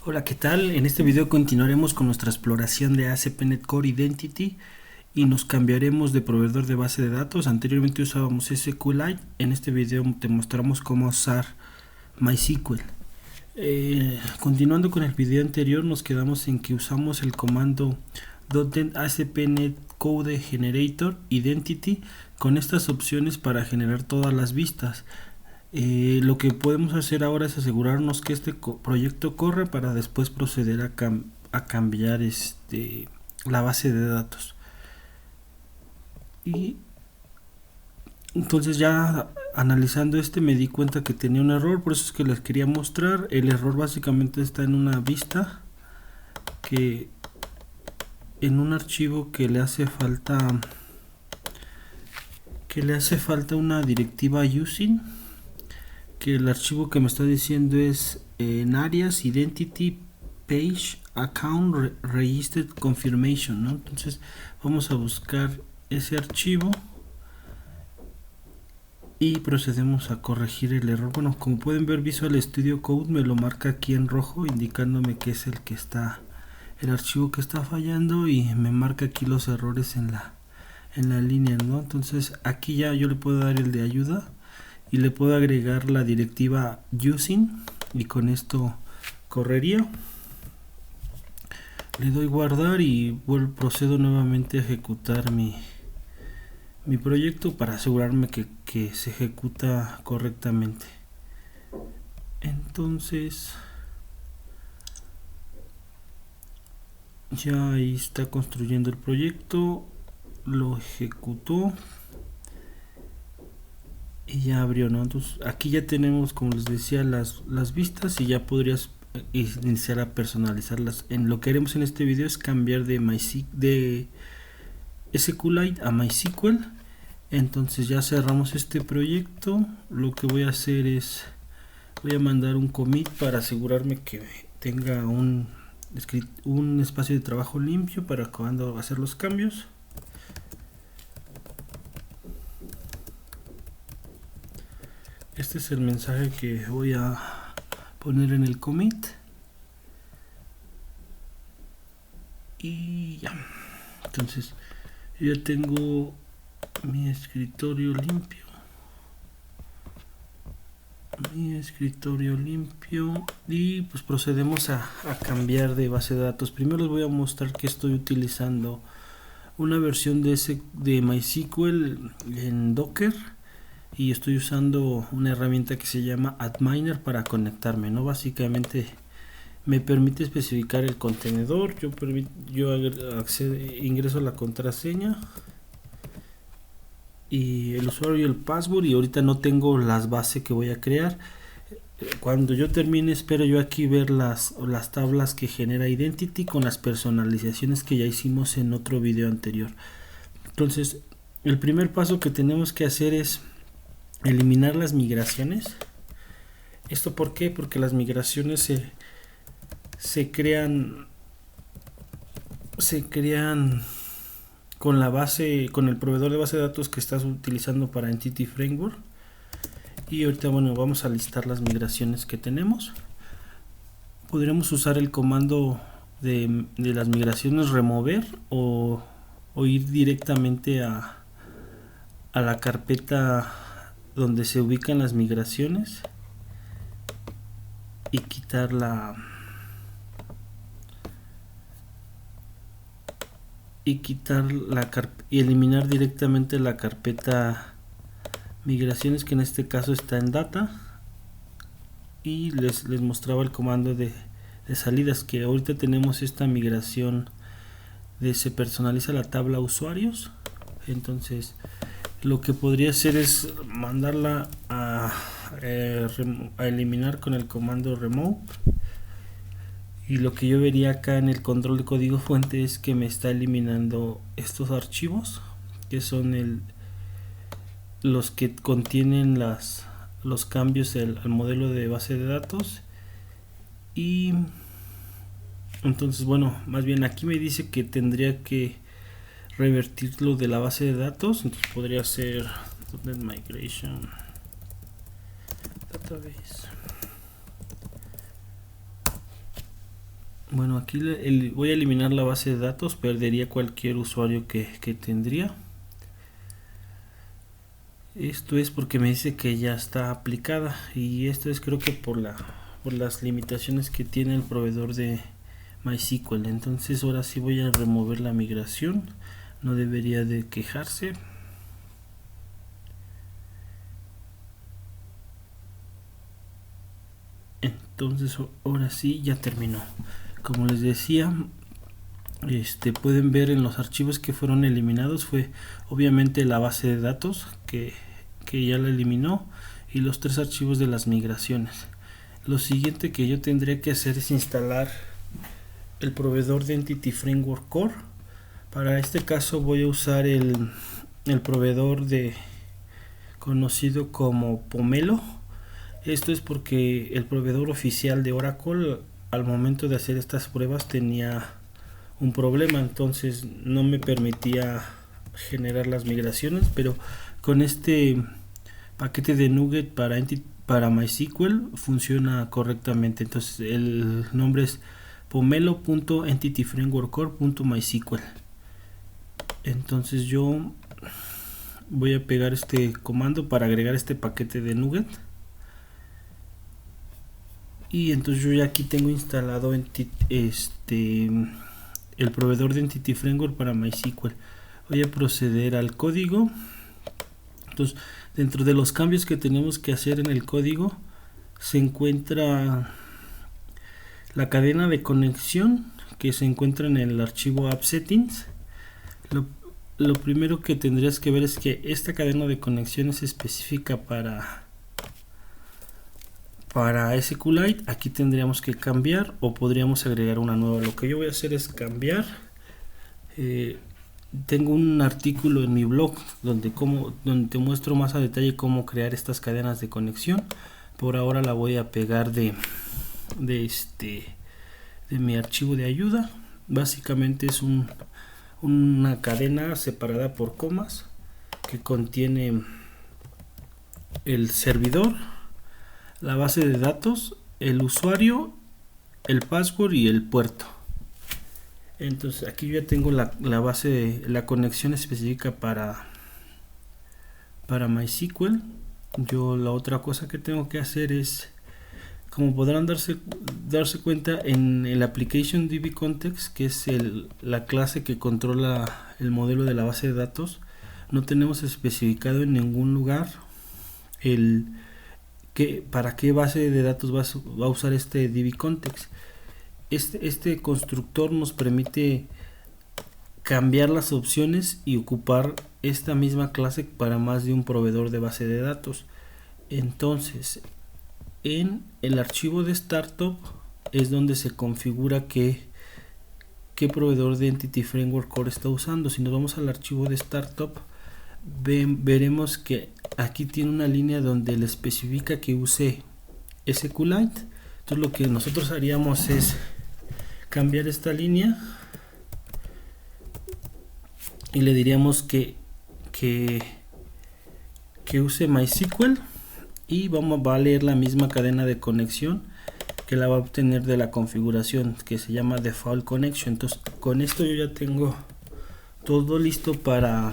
Hola, ¿qué tal? En este video continuaremos con nuestra exploración de ASP.NET Core Identity y nos cambiaremos de proveedor de base de datos. Anteriormente usábamos SQLite. En este video te mostramos cómo usar MySQL. Continuando con el video anterior, nos quedamos en que usamos el comando .ASP.NET Code Generator Identity con estas opciones para generar todas las vistas. Lo que podemos hacer ahora es asegurarnos que este proyecto corre para después proceder a cambiar la base de datos. Y entonces ya analizando me di cuenta que tenía un error, por eso es que les quería mostrar. El error básicamente está en una vista, que en un archivo que le hace falta una directiva using, que el archivo que me está diciendo es en Alias Identity Page Account Registered Confirmation, ¿no? Entonces vamos a buscar ese archivo y procedemos a corregir el error. Bueno, como pueden ver, Visual Studio Code me lo marca aquí en rojo, indicándome que es el archivo que está fallando, y me marca aquí los errores en la línea, ¿no? Entonces aquí ya yo le puedo dar el de ayuda y le puedo agregar la directiva using, y con esto correría. Le doy guardar y procedo nuevamente a ejecutar mi proyecto para asegurarme que se ejecuta correctamente. Entonces ya ahí está construyendo el proyecto, lo ejecutó y ya abrió, ¿no? Entonces aquí ya tenemos, como les decía, las vistas, y ya podrías iniciar a personalizarlas. Lo que haremos en este video es cambiar de SQLite a MySQL. Entonces ya cerramos este proyecto. Lo que voy a hacer es voy a mandar un commit para asegurarme que tenga un espacio de trabajo limpio para cuando hacer los cambios. Este es el mensaje que voy a poner en el commit. Y ya. Entonces yo ya tengo mi escritorio limpio. Y pues procedemos a cambiar de base de datos. Primero les voy a mostrar que estoy utilizando una versión de MySQL en Docker, y estoy usando una herramienta que se llama Adminer para conectarme, ¿no? Básicamente me permite especificar el contenedor. Yo ingreso la contraseña y el usuario y el password, y ahorita no tengo las bases que voy a crear. Cuando yo termine, espero yo aquí ver las tablas que genera Identity con las personalizaciones que ya hicimos en otro video anterior. Entonces el primer paso que tenemos que hacer es eliminar las migraciones. ¿Esto por qué? Porque las migraciones se crean con el proveedor de base de datos que estás utilizando para Entity Framework. Y ahorita, bueno, vamos a listar las migraciones que tenemos. Podríamos usar el comando de las migraciones remover, o ir directamente a la carpeta donde se ubican las migraciones y quitar y eliminar directamente la carpeta migraciones, que en este caso está en data. Y les mostraba el comando de salidas, que ahorita tenemos esta migración de se personaliza la tabla usuarios. Entonces lo que podría hacer es mandarla a eliminar con el comando remove, y lo que yo vería acá en el control de código fuente es que me está eliminando estos archivos, que son los que contienen los cambios al modelo de base de datos. Y entonces, bueno, más bien aquí me dice que tendría que revertirlo de la base de datos. Entonces podría ser .NET Migration Database. Bueno, aquí voy a eliminar la base de datos, perdería cualquier usuario que tendría. Esto es porque me dice que ya está aplicada, y esto es creo que por las limitaciones que tiene el proveedor de MySQL. Entonces ahora sí voy a remover la migración, no debería de quejarse. Entonces ahora sí ya terminó. Como les decía, pueden ver en los archivos que fueron eliminados fue obviamente la base de datos que ya la eliminó, y los 3 archivos de las migraciones. Lo siguiente que yo tendría que hacer es instalar el proveedor de Entity Framework Core. Para este caso voy a usar el proveedor conocido como Pomelo. Esto es porque el proveedor oficial de Oracle al momento de hacer estas pruebas tenía un problema, entonces no me permitía generar las migraciones, pero con este paquete de NuGet para MySQL funciona correctamente. Entonces el nombre es pomelo.entityframeworkcore.mysql. Entonces yo voy a pegar este comando para agregar este paquete de NuGet, y entonces yo ya aquí tengo instalado el proveedor de Entity Framework para MySQL. Voy a proceder al código. Entonces, dentro de los cambios que tenemos que hacer en el código se encuentra la cadena de conexión que se encuentra en el archivo app settings. Lo primero que tendrías que ver es que esta cadena de conexión es específica para SQLite. Aquí tendríamos que cambiar o podríamos agregar una nueva. Lo que yo voy a hacer es cambiar. Tengo un artículo en mi blog donde te muestro más a detalle cómo crear estas cadenas de conexión. Por ahora la voy a pegar de mi archivo de ayuda. Básicamente es una cadena separada por comas que contiene el servidor, la base de datos, el usuario, el password y el puerto. Entonces aquí ya tengo la base, la conexión específica para MySQL. Yo la otra cosa que tengo que hacer es, como podrán darse cuenta, en el application DB context, que es la clase que controla el modelo de la base de datos, no tenemos especificado en ningún lugar para qué base de datos va a usar este DB context. Este constructor nos permite cambiar las opciones y ocupar esta misma clase para más de un proveedor de base de datos. Entonces, en el archivo de startup es donde se configura qué proveedor de Entity Framework Core está usando. Si nos vamos al archivo de startup, veremos que aquí tiene una línea donde le especifica que use SQLite. Entonces lo que nosotros haríamos es cambiar esta línea y le diríamos que use MySQL, y va a leer la misma cadena de conexión que la va a obtener de la configuración que se llama Default Connection. Entonces con esto yo ya tengo todo listo para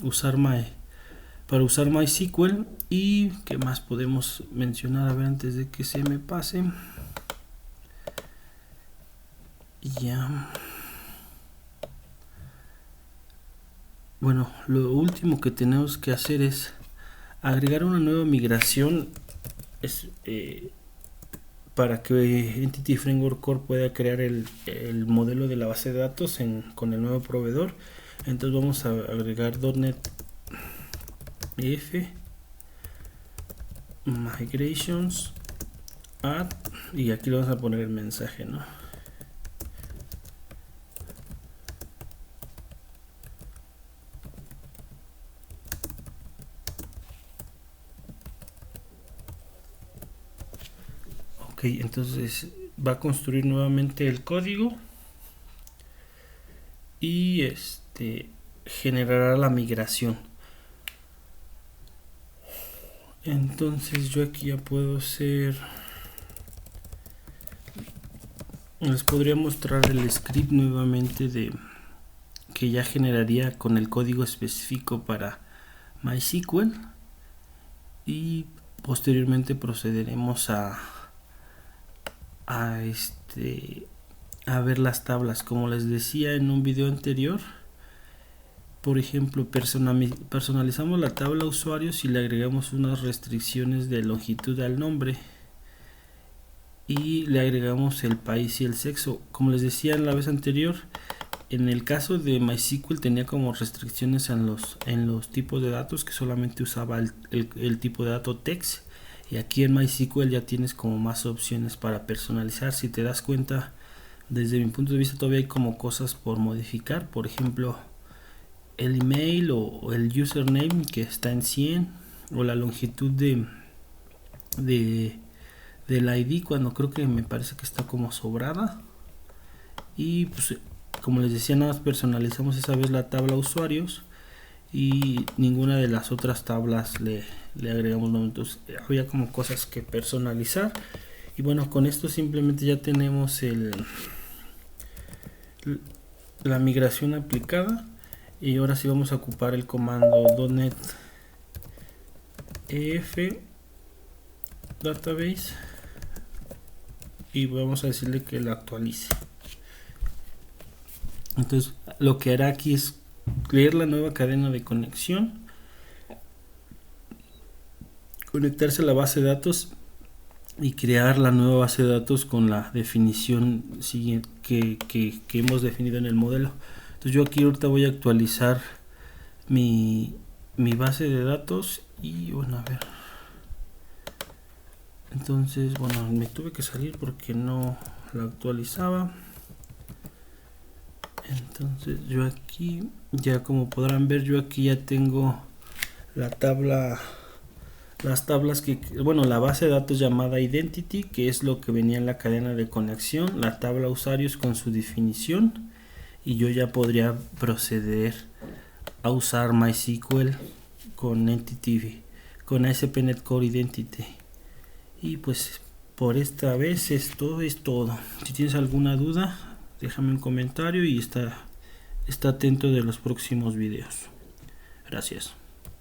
usar MySQL. Y qué más podemos mencionar, a ver, antes de que se me pase. Ya, bueno, lo último que tenemos que hacer es agregar una nueva migración para que Entity Framework Core pueda crear el modelo de la base de datos con el nuevo proveedor. Entonces vamos a agregar .NET F migrations add, y aquí le vamos a poner el mensaje, ¿no? Ok, entonces va a construir nuevamente el código y generará la migración. Entonces yo aquí ya puedo hacer les podría mostrar el script nuevamente de que ya generaría con el código específico para MySQL, y posteriormente procederemos a ver las tablas. Como les decía en un video anterior, por ejemplo, personalizamos la tabla usuarios y le agregamos unas restricciones de longitud al nombre y le agregamos el país y el sexo. Como les decía en la vez anterior, en el caso de MySQL tenía como restricciones en los tipos de datos, que solamente usaba el tipo de dato text, y aquí en MySQL ya tienes como más opciones para personalizar. Si te das cuenta, desde mi punto de vista todavía hay como cosas por modificar, por ejemplo el email o el username que está en 100, o la longitud del ID, cuando creo que me parece que está como sobrada. Y pues como les decía, nada más personalizamos esa vez la tabla usuarios y ninguna de las otras tablas le agregamos nombre. Entonces había como cosas que personalizar, y bueno, con esto simplemente ya tenemos la migración aplicada. Y ahora sí vamos a ocupar el comando .NET EF Database y vamos a decirle que lo actualice. Entonces lo que hará aquí es crear la nueva cadena de conexión, conectarse a la base de datos y crear la nueva base de datos con la definición siguiente que hemos definido en el modelo. Entonces yo aquí ahorita voy a actualizar mi base de datos y bueno, a ver. Entonces bueno, me tuve que salir porque no la actualizaba. Entonces yo aquí, ya como podrán ver, yo aquí ya tengo la tabla, las tablas que, bueno, la base de datos llamada identity, que es lo que venía en la cadena de conexión, la tabla usuarios con su definición, y yo ya podría proceder a usar MySQL con Entity, con ASP.NET Core Identity. Y pues por esta vez esto es todo. Si tienes alguna duda, déjame un comentario y está atento de los próximos videos. Gracias.